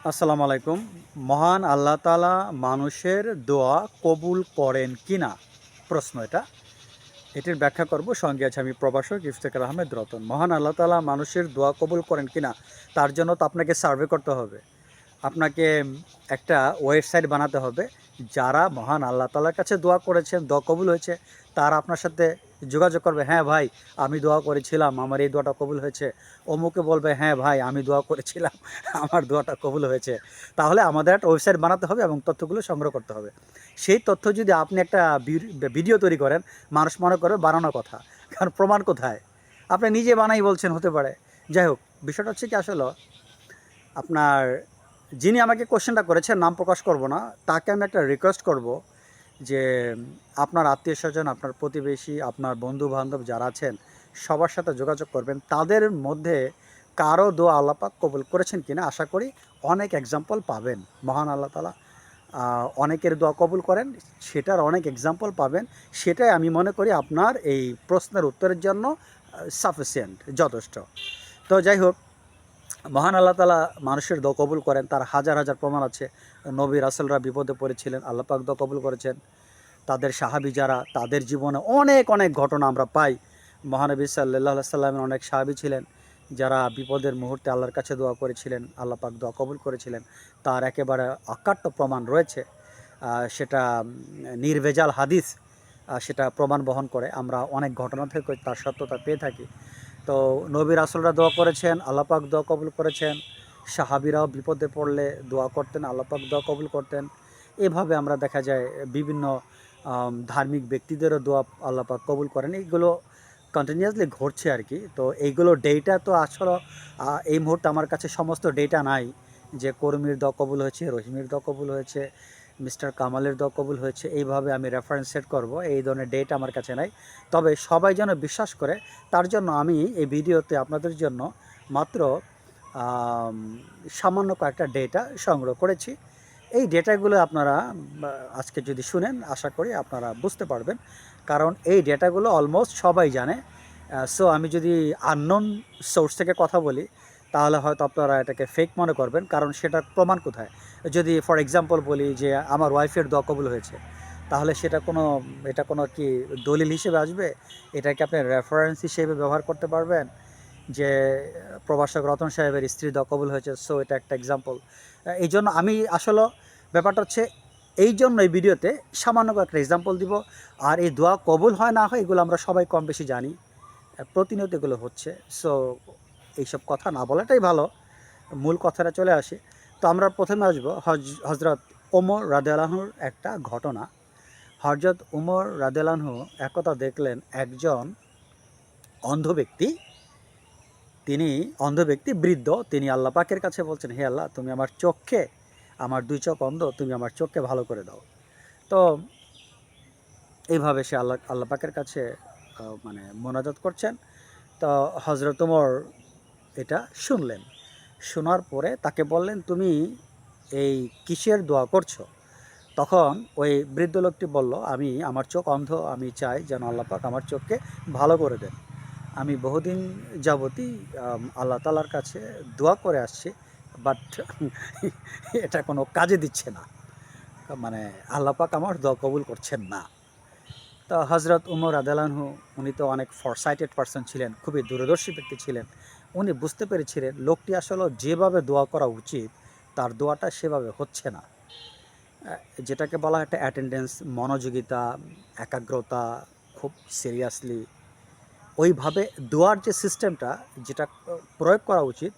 আসসালামু আলাইকুম। মহান আল্লাহ তাআলা মানুষের দোয়া কবুল করেন কিনা? প্রশ্ন এটা। এটির ব্যাখ্যা করব। সঙ্গে আছে আমি প্রভাষক ইফতেখার আহমেদ রতন। মহান আল্লাহ তাআলা মানুষের দোয়া কবুল করেন কিনা? তার জন্য তো আপনাকে সার্ভে করতে হবে। আপনাকে একটা ওয়েবসাইট বানাতে হবে। যারা মহান আল্লাহ তাআলার কাছে দোয়া করেছেন, দোয়া কবুল হয়েছে, তারা আপনার সাথে যোগাযোগ করবে। হ্যাঁ ভাই, আমি দোয়া করেছিলাম, আমার এই দোয়াটা কবুল হয়েছে। অমুকে বলবে, হ্যাঁ ভাই, আমি দোয়া করেছিলাম, আমার দোয়াটা কবুল হয়েছে। তাহলে আমাদের একটা ওয়েবসাইট বানাতে হবে এবং তথ্যগুলো সংগ্রহ করতে হবে। সেই তথ্য যদি আপনি একটা ভিডিও তৈরি করেন, মানুষ মনে করবে বানানোর কথা। কারণ প্রমাণ কোথায়? আপনি নিজে বানাই বলছেন, হতে পারে। যাই হোক, বিষয়টা হচ্ছে কি, আসলে আপনার যিনি আমাকে কোশ্চেনটা করেছেন, নাম প্রকাশ করব না, তাকে আমি একটা রিকোয়েস্ট করব যে আপনার আত্মীয়স্বজন, আপনার প্রতিবেশী, আপনার বন্ধু-বান্ধব যারা আছেন, সবার সাথে যোগাযোগ করবেন। তাদের মধ্যে কারো দোয়া আল্লাহ পাক কবুল করেছেন কিনা। আশা করি অনেক এক্সাম্পল পাবেন। মহান আল্লাহ তাআলা অনেকের দোয়া কবুল করেন, সেটার অনেক এক্সাম্পল পাবেন। সেটাই আমি মনে করি আপনার এই প্রশ্নের উত্তরের জন্য সাফিসিয়েন্ট, যথেষ্ট। তো যাই হোক, মহান আল্লাহ তাআলা মানুষের দোয়া কবুল করেন, তার হাজার হাজার প্রমাণ আছে। নবী রাসূলরা বিপদে পড়েছিলেন, আল্লাহ পাক দোয়া কবুল করেছেন। তাদের সাহাবী যারা, তাদের জীবনে অনেক অনেক ঘটনা আমরা পাই। মহানবী সাল্লাল্লাহু আলাইহি সাল্লামের অনেক সাহাবী ছিলেন যারা বিপদের মুহূর্তে আল্লাহর কাছে দোয়া করেছিলেন, আল্লাহ পাক দোয়া কবুল করেছিলেন। তার একেবারে অকাট্য প্রমাণ রয়েছে। সেটা নির্ভেজাল হাদিস সেটা প্রমাণ বহন করে। আমরা অনেক ঘটনা থেকে তার সত্যতা পেয়ে থাকি। তো নবী রাসূলরা দোয়া করেছেন, আল্লাহ পাক দোয়া কবুল করেছেন। সাহাবীরাও বিপদে পড়লে দোয়া করতেন, আল্লাহ পাক দোয়া কবুল করতেন। এভাবে আমরা দেখা যায় বিভিন্ন ধার্মিক ব্যক্তিদেরও দোয়া আল্লাহ পাক কবুল করেন। এইগুলো কন্টিনিউয়াসলি ঘটছে আর কি। তো এইগুলো ডেটা তো আসলে এই মুহূর্তে আমার কাছে সমস্ত ডেটা নাই যে কর্মীর দোয়া কবুল হয়েছে, রহিমের দোয়া কবুল হয়েছে, মিস্টার কামালের দোয়া কবুল হয়েছে। এইভাবে আমি রেফারেন্স সেট করব, এই ধরনের ডেটা আমার কাছে নাই। তবে সবাই যেন বিশ্বাস করে, তার জন্য আমি এই ভিডিওতে আপনাদের জন্য মাত্র আম সামান্য কয়েকটা ডেটা সংগ্রহ করেছি। এই ডেটাগুলো আপনারা আজকে যদি শুনেন, আশা করি আপনারা বুঝতে পারবেন। কারণ এই ডেটাগুলো অলমোস্ট সবাই জানে। সো আমি যদি আননোন সোর্স থেকে কথা বলি, তাহলে হয়তো আপনারা এটাকে ফেক মনে করবেন। কারণ সেটার প্রমাণ কোথায়? যদি ফর এক্সাম্পল বলি যে আমার ওয়াইফের দোয়া কবুল হয়েছে, তাহলে এটা কোনো কি দলিল হিসেবে আসবে? এটাকে আপনি রেফারেন্স হিসেবে ব্যবহার করতে পারবেন যে প্রভাষক রতন সাহেবের স্ত্রী দোয়া কবুল হয়েছে। সো এটা একটা এক্সাম্পল। এই জন্য আমি আসলে ব্যাপারটা হচ্ছে, এই জন্য এই ভিডিওতে সামান্য একটা এক্সাম্পল দিব। আর এই দোয়া কবুল হয় না হয় এগুলো আমরা সবাই কম বেশি জানি, প্রতিনিয়ত এগুলো হচ্ছে। সো এইসব কথা না বলাটাই ভালো। মূল কথাটা চলে আসি। তো আমরা প্রথমে আসবো হজরত ওমর রাদিয়াল্লাহু আনহুর একটা ঘটনা। হজরত উমর রাদিয়াল্লাহু আনহু একদা দেখলেন একজন অন্ধ ব্যক্তি। তিনি অন্ধ ব্যক্তি, বৃদ্ধ। তিনি আল্লাহ পাকের কাছে বলছেন, হে আল্লাহ, তুমি আমার দুই চোখ অন্ধ, তুমি আমার চোখকে ভালো করে দাও। তো এইভাবে সে আল্লাহ পাকের কাছে মানে মোনাজাত করছেন। তো হজরত ওমর এটা শুনলেন। শোনার পরে তাকে বললেন, তুমি এই কিসের দোয়া করছো? তখন ওই বৃদ্ধ লোকটি বলল, আমার চোখ অন্ধ, আমি চাই যেন আল্লাহ পাক আমার চোখকে ভালো করে দেন। আমি বহুদিন যাবতই আল্লাহ তাআলার কাছে দোয়া করে আসছি, বাট এটা কোনো কাজে দিচ্ছে না। মানে আল্লাহ পাক আমার দোয়া কবুল করছেন না। তো হজরত উমর রাদিয়াল্লাহু আনহু, উনি তো অনেক ফরসাইটেড পারসন ছিলেন, খুবই দূরদর্শী ব্যক্তি ছিলেন। উনি বুঝতে পেরেছিলেন লোকটি আসলে যেভাবে দোয়া করা উচিত, তার দোয়াটা সেভাবে হচ্ছে না। যেটাকে বলা হয় একটা অ্যাটেন্ডেন্স, মনোযোগিতা, একাগ্রতা, খুব সিরিয়াসলি ওইভাবে দোয়ার যে সিস্টেমটা, যেটা প্রয়োগ করা উচিত,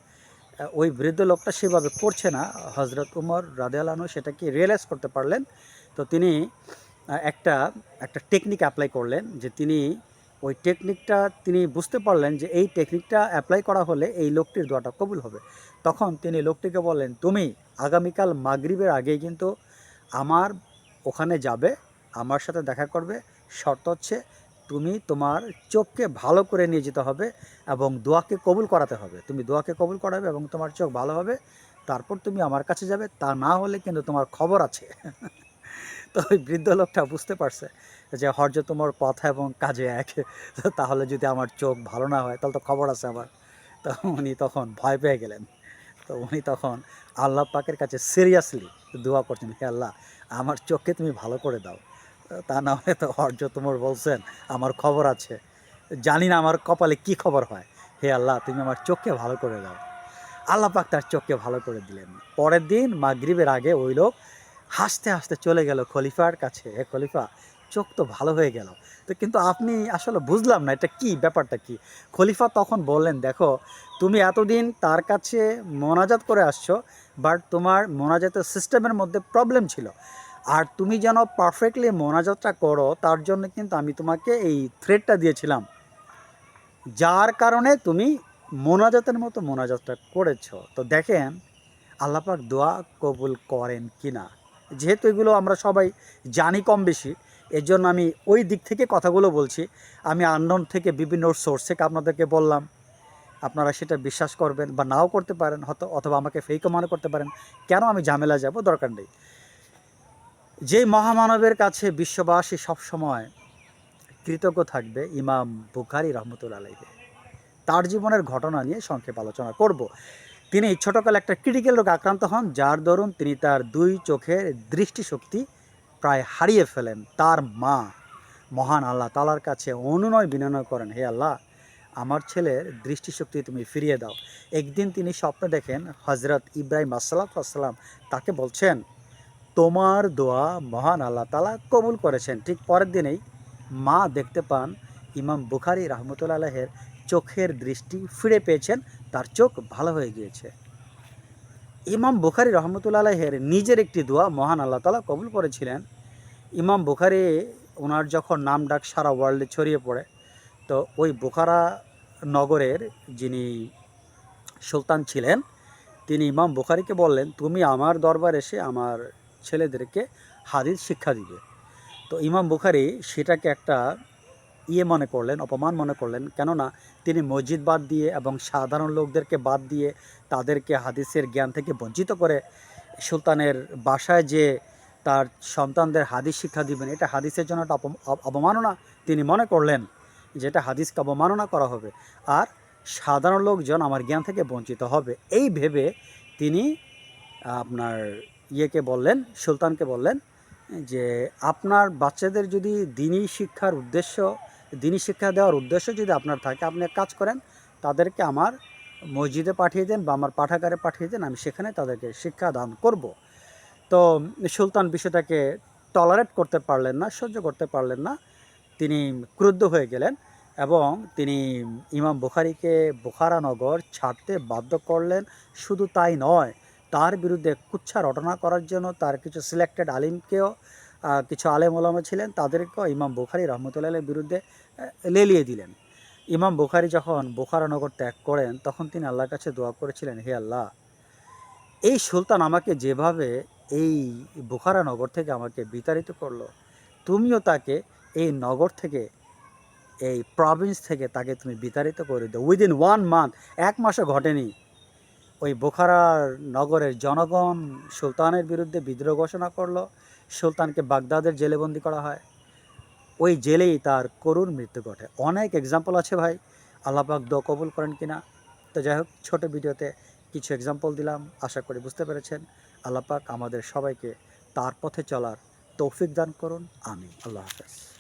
ওই বৃদ্ধ লোকটা সেভাবে করছে না। হজরত উমর রাদিয়াল্লাহু আনহু সেটাকে রিয়েলাইজ করতে পারলেন। তো তিনি একটা একটা টেকনিক অ্যাপ্লাই করলেন, যে ওই টেকনিকটা তিনি বুঝতে পারলেন যে এই টেকনিকটা অ্যাপ্লাই করা হলে এই লোকটির দোয়াটা কবুল হবে। তখন তিনি লোকটিকে বললেন, তুমি আগামীকাল মাগরিবের আগেই কিন্তু আমার ওখানে যাবে, আমার সাথে দেখা করবে। শর্ত হচ্ছে, তুমি তোমার চোখকে ভালো করে নিয়ে যেতে হবে এবং দোয়াকে কবুল করাতে হবে। তুমি দোয়াকে কবুল করাবে এবং তোমার চোখ ভালো হবে, তারপর তুমি আমার কাছে যাবে। তা না হলে কিন্তু তোমার খবর আছে। তো ওই বৃদ্ধ লোকটা বুঝতে পারছে যে হরজত তোমার কথা এবং কাজে এক। তো তাহলে যদি আমার চোখ ভালো না হয়, তাহলে তো খবর আছে আমার। তো উনি তখন ভয় পেয়ে গেলেন। তো উনি তখন আল্লাহ পাকের কাছে সিরিয়াসলি দোয়া করছেন, হে আল্লাহ আমার চোখকে তুমি ভালো করে দাও, তা না হলে তো হরজ তোমার বলছেন আমার খবর আছে, জানি না আমার কপালে কি খবর হয়, হে আল্লাহ তুমি আমার চোখকে ভালো করে দাও। আল্লাহ পাক তার চোখকে ভালো করে দিলেন। পরের দিন মাগরিবের আগে ওই লোক হাসতে হাসতে চলে গেল খলিফার কাছে, হে খলিফা চোখ তো ভালো হয়ে গেল, তো কিন্তু আপনি আসলে বুঝলাম না এটা কি, ব্যাপারটা কি। খলিফা তখন বললেন, দেখো তুমি এতদিন তার কাছে মোনাজাত করে আসছো, বাট তোমার মোনাজাতের সিস্টেমের মধ্যে প্রবলেম ছিল, আর তুমি যেন পারফেক্টলি মোনাজাতটা করো তার জন্য কিন্তু আমি তোমাকে এই থ্রেডটা দিয়েছিলাম, যার কারণে তুমি মোনাজাতের মতো মোনাজাতটা করেছো। তো দেখেন আল্লাহ পাক দোয়া কবুল করেন কি না। যেহেতু এগুলো আমরা সবাই জানি কম বেশি, এর জন্য আমি ওই দিক থেকে কথাগুলো বলছি। আমি আননোন থেকে বিভিন্ন সোর্স থেকে আপনাদেরকে বললাম, আপনারা সেটা বিশ্বাস করবেন বা নাও করতে পারেন, হয়তো অথবা আমাকে ফেকও মনে করতে পারেন। কেন আমি ঝামেলা যাব, দরকার নেই। যেই মহামানবের কাছে বিশ্ববাসী সবসময় কৃতজ্ঞ থাকবে, ইমাম বুখারী রহমতুল্লাহ আলাইহি, তার জীবনের ঘটনা নিয়ে সংক্ষেপ আলোচনা করব। তিনি ছোটকালে একটা ক্রিটিক্যাল রোগে আক্রান্ত হন, যার দরুন তিনি তার দুই চোখের দৃষ্টিশক্তি প্রায় হারিয়ে ফেলেন। তার মা মহান আল্লাহ তালার কাছে অনুনয় বিনয় করেন, হে আল্লাহ আমার ছেলের দৃষ্টিশক্তি তুমি ফিরিয়ে দাও। একদিন তিনি স্বপ্নে দেখেন হজরত ইব্রাহিম আসসালাম তাকে বলছেন, তোমার দোয়া মহান আল্লাহ তালা কবুল করেছেন। ঠিক পরের দিনেই মা দেখতে পান ইমাম বুখারী রহমতুল্লাহ আলাইহির চোখের দৃষ্টি ফিরে পেয়েছেন, তার চোখ ভালো হয়ে গিয়েছে। ইমাম বুখারী রহমতুল্লাহ আলাইহির নিজের একটি দোয়া মহান আল্লাহ তালা কবুল করেছিলেন। ইমাম বুখারী ওনার যখন নাম ডাক সারা ওয়ার্ল্ডে ছড়িয়ে পড়ে, তো ওই বুখারা নগরের যিনি সুলতান ছিলেন তিনি ইমাম বুখারীকে বললেন, তুমি আমার দরবার এসে আমার ছেলেদেরকে হাদিস শিক্ষা দিবে। তো ইমাম বুখারী সেটাকে একটা মনে করলেন, অপমান মনে করলেন, কেননা তিনি মসজিদ বাদ দিয়ে এবং সাধারণ লোকদেরকে বাদ দিয়ে তাদেরকে হাদিসের জ্ঞান থেকে বঞ্চিত করে সুলতানের বাসায় যে তার সন্তানদের হাদিস শিক্ষা দিবেন, এটা হাদিসের জন্য একটা অবমাননা তিনি মনে করলেন, যেটা হাদিসকে অবমাননা করা হবে আর সাধারণ লোকজন আমার জ্ঞান থেকে বঞ্চিত হবে। এই ভেবে তিনি আপনার বললেন, সুলতানকে বললেন যে আপনার বাচ্চাদের যদি দিনী শিক্ষা দেওয়ার উদ্দেশ্য যদি আপনার থাকে, আপনি এক কাজ করেন, তাদেরকে আমার মসজিদে পাঠিয়ে দেন বা আমার পাঠাগারে পাঠিয়ে দেন, আমি সেখানে তাদেরকে শিক্ষা দান করব। তো সুলতান বিষয়টাকে টলারেট করতে পারলেন না, সহ্য করতে পারলেন না, তিনি ক্রুদ্ধ হয়ে গেলেন এবং তিনি ইমাম বুখারীকে বুখারা নগর ছাড়তে বাধ্য করলেন। শুধু তাই নয়, তার বিরুদ্ধে কুচ্ছা রটনা করার জন্য তার কিছু সিলেক্টেড আলিমকেও, কিছু আলেম ওলামা ছিলেন তাদেরকেও ইমাম বুখারী রহমতুল্লাহের বিরুদ্ধে লেলিয়ে দিলেন। ইমাম বুখারী যখন বুখারা নগর ত্যাগ করেন তখন তিনি আল্লাহর কাছে দোয়া করেছিলেন, হে আল্লাহ এই সুলতান আমাকে যেভাবে এই বুখারা নগর থেকে আমাকে বিতাড়িত করলো, তুমিও তাকে এই নগর থেকে, এই প্রভিন্স থেকে তাকে তুমি বিতাড়িত করে দাও। উইদিন 1 মান্থ, 1 মাসও ঘটেনি, ওই বোখারার নগরের জনগণ সুলতানের বিরুদ্ধে বিদ্রোহ ঘোষণা করলো। সুলতানকে বাগদাদের জেলেবন্দি করা হয়, ওই জেলেই তার করুণ মৃত্যু ঘটে। অনেক এক্সাম্পল আছে ভাই, আল্লাহ পাক দোয়া কবুল করেন কিনা। তো যাই হোক, ছোটো ভিডিওতে কিছু এক্সাম্পল দিলাম, আশা করি বুঝতে পেরেছেন। আল্লাহ পাক আমাদের সবাইকে তার পথে চলার তৌফিক দান করুন, আমিন। আল্লাহ হাফেজ।